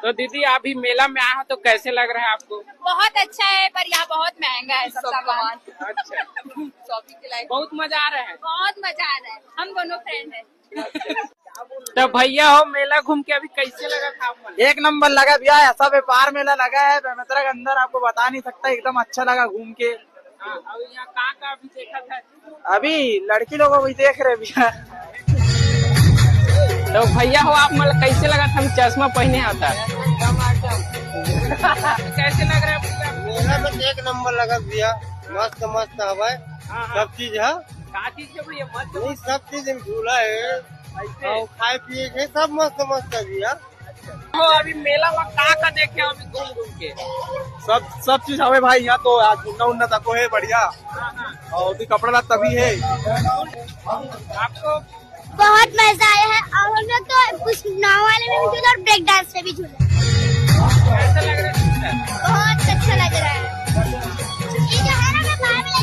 तो दीदी अभी मेला में आए हो तो कैसे लग रहा है आपको? बहुत अच्छा है, पर यहाँ बहुत महंगा है सब सामान। अच्छा, शॉपिंग के लायक बहुत मजा आ रहा है। बहुत मजा आ रहा है, हम दोनों फ्रेंड हैं। तो भैया हो, मेला घूम के अभी कैसे लगा था आपको? एक नंबर लगा भैया, ऐसा व्यापार मेला लगा है बेमेतरा के अंदर, आपको बता नहीं सकता, एकदम अच्छा लगा घूम के। अभी यहाँ कहाँ अभी देखा था? अभी लड़की लोगों को भी देख रहे भैया। तो भैया हो आप, मतलब कैसे लगा था? हम चश्मा पहने आता कैसे लग रहा है? मेला में एक नंबर लगा भैया, मस्त मस्त हवा है, सब चीज है। क्या चीज है भैया? मत नहीं, सब चीज झूला है और खाए पिए के सब मस्त मस्त है भैया। हो अभी मेला में का देखे अभी घूम घूम के? सब चीज हमें भाई, यहाँ तो घूमना उड़ना तको है बढ़िया, और भी कपड़ा लत्ता भी है। आपको बहुत मजा आया है, और हम लोग तो कुछ नाव वाले में भी झूले और ब्रेक डांस में भी झूले। कैसा लग रहा है? बहुत अच्छा लग रहा है। ये जो है ना, मैं बाहर में